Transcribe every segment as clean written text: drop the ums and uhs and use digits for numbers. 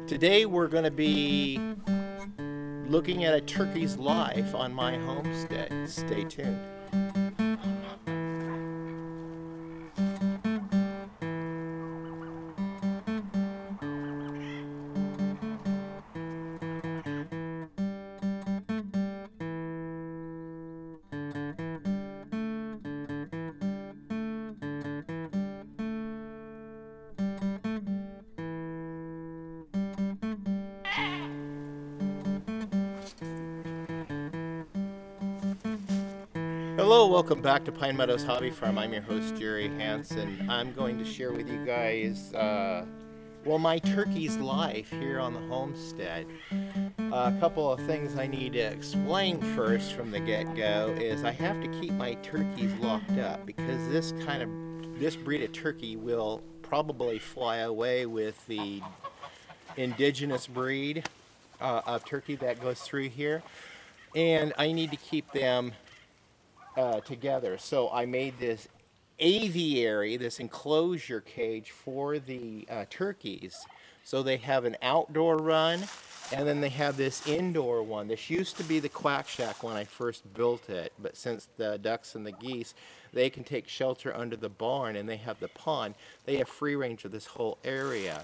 Today we're going to be looking at a turkey's life on my homestead. Stay tuned. Hello, welcome back to Pine Meadows Hobby Farm. I'm your host, Jerry Hanson. I'm going to share with you guys, my turkey's life here on the homestead. A couple of things I need to explain first from the get-go is I have to keep my turkeys locked up because this breed of turkey will probably fly away with the indigenous breed of turkey that goes through here, and I need to keep them together. So I made this aviary, this enclosure cage for the turkeys. So they have an outdoor run, and then they have this indoor one. This used to be the quack shack when I first built it, but since the ducks and the geese, they can take shelter under the barn, and they have the pond. They have free range of this whole area.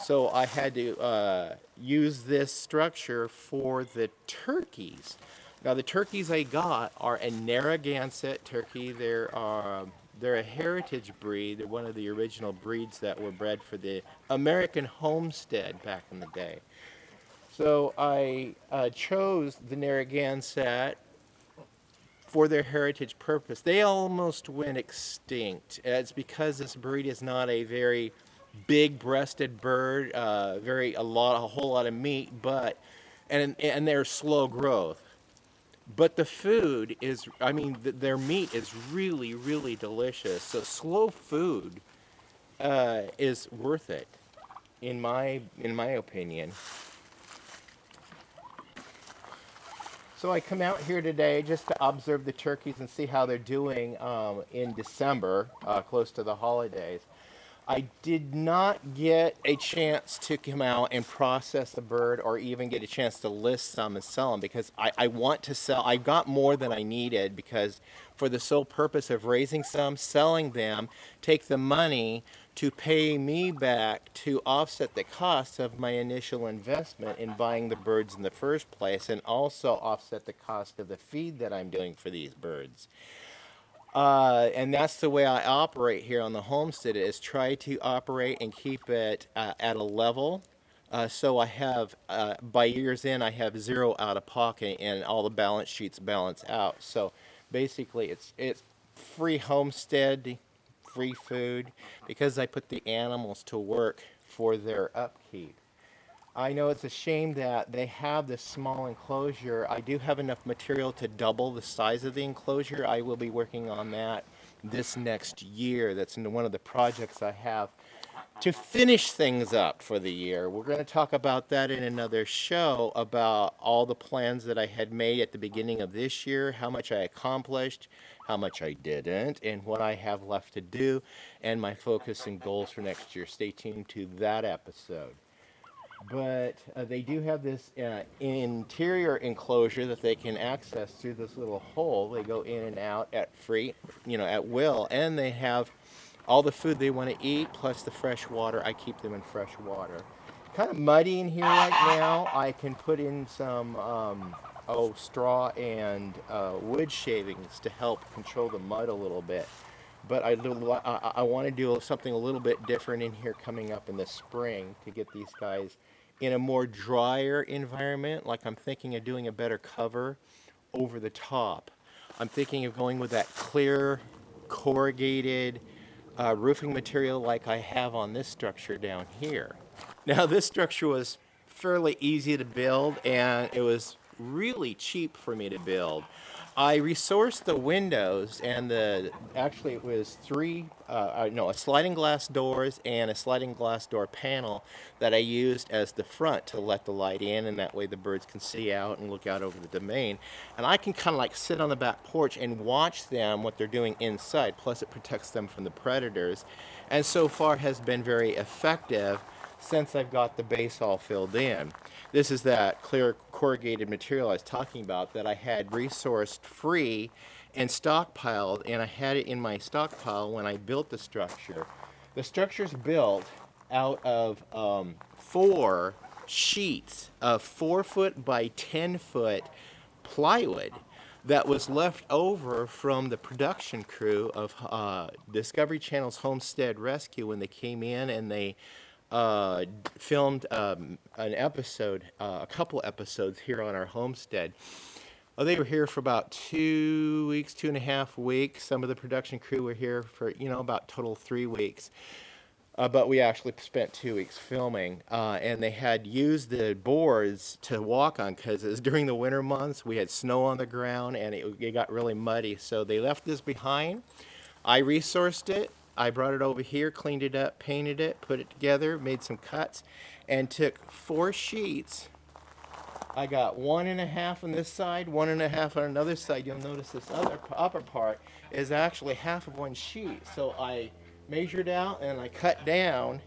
So I had to use this structure for the turkeys. Now the turkeys I got are a Naragansette turkey. They're a heritage breed. They're one of the original breeds that were bred for the American homestead back in the day. So I chose the Narragansette for their heritage purpose. They almost went extinct. It's because this breed is not a very big-breasted bird, a whole lot of meat, and they're slow growth. But the food is, their meat is really, really delicious. So slow food is worth it, in my opinion. So I come out here today just to observe the turkeys and see how they're doing in December, close to the holidays. I did not get a chance to come out and process a bird or even get a chance to list some and sell them because I want to sell. I got more than I needed because for the sole purpose of raising some, selling them, take the money to pay me back to offset the cost of my initial investment in buying the birds in the first place, and also offset the cost of the feed that I'm doing for these birds. And that's the way I operate here on the homestead, is try to operate and keep it at a level. So I have, by year's end, I have zero out of pocket and all the balance sheets balance out. So basically it's free homestead, free food, because I put the animals to work for their upkeep. I know it's a shame that they have this small enclosure. I do have enough material to double the size of the enclosure. I will be working on that this next year. That's one of the projects I have to finish things up for the year. We're going to talk about that in another show, about all the plans that I had made at the beginning of this year, how much I accomplished, how much I didn't, and what I have left to do, and my focus and goals for next year. Stay tuned to that episode. But they do have this interior enclosure that they can access through this little hole. They go in and out at will, and they have all the food they want to eat, plus the fresh water. I keep them in fresh water. Kind of muddy in here right now. I can put in some straw and wood shavings to help control the mud a little bit. But I want to do something a little bit different in here coming up in the spring to get these guys in a more drier environment. Like, I'm thinking of doing a better cover over the top. I'm thinking of going with that clear corrugated roofing material like I have on this structure down here. Now, this structure was fairly easy to build, and it was really cheap for me to build. I resourced the windows, and actually it was a sliding glass doors and a sliding glass door panel that I used as the front to let the light in, and that way the birds can see out and look out over the domain. And I can kind of like sit on the back porch and watch them, what they're doing inside, plus it protects them from the predators, and so far has been very effective. since I've got the base all filled in. This is that clear corrugated material I was talking about that I had resourced free and stockpiled, and I had it in my stockpile when I built the structure. The structure's built out of 4 sheets of 4-foot by 10-foot plywood that was left over from the production crew of Discovery Channel's Homestead Rescue when they came in and they filmed an episode, a couple episodes here on our homestead. They were here for about 2 weeks, 2.5 weeks. Some of the production crew were here for, about total 3 weeks. But we actually spent 2 weeks filming, and they had used the boards to walk on because it was during the winter months. We had snow on the ground, and it got really muddy. So they left this behind. I resourced it. I brought it over here, cleaned it up, painted it, put it together, made some cuts, and took 4 sheets. I got 1.5 on this side, 1.5 on another side. You'll notice this upper part is actually half of 1 sheet. So I measured out and I cut down,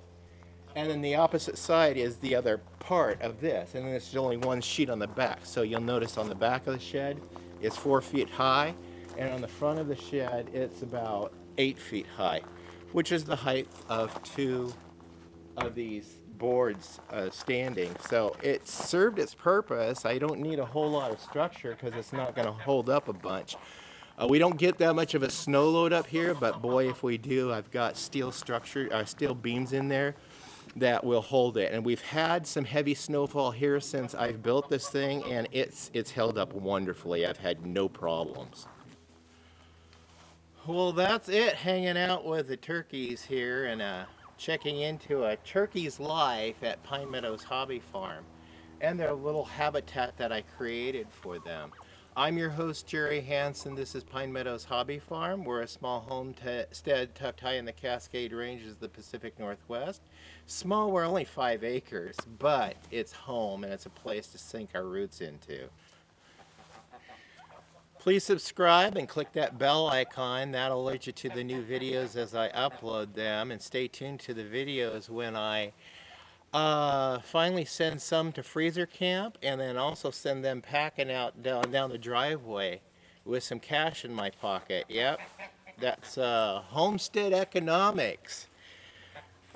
and then the opposite side is the other part of this, and then there's only 1 sheet on the back. So you'll notice on the back of the shed it's 4 feet high, and on the front of the shed it's about 8 feet high, which is the height of 2 of these boards standing. So it served its purpose. I don't need a whole lot of structure because it's not going to hold up a bunch. We don't get that much of a snow load up here, but boy, if we do, I've got steel beams in there that will hold it. And we've had some heavy snowfall here since I've built this thing, and it's held up wonderfully. I've had no problems. Well, that's it, hanging out with the turkeys here and checking into a turkey's life at Pine Meadows Hobby Farm and their little habitat that I created for them. I'm your host, Jaymi Hanson. This is Pine Meadows Hobby Farm. We're a small homestead tucked high in the Cascade Ranges of the Pacific Northwest. Small, we're only 5 acres, but it's home and it's a place to sink our roots into. Please subscribe and click that bell icon. That'll alert you to the new videos as I upload them, and stay tuned to the videos when I finally send some to freezer camp, and then also send them packing out down the driveway with some cash in my pocket. Yep, that's homestead economics.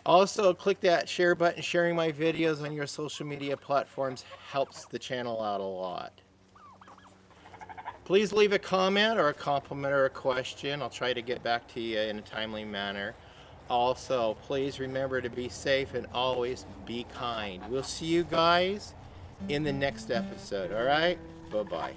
Also, click that share button. Sharing my videos on your social media platforms helps the channel out a lot. Please leave a comment or a compliment or a question. I'll try to get back to you in a timely manner. Also, please remember to be safe and always be kind. We'll see you guys in the next episode, all right? Bye-bye.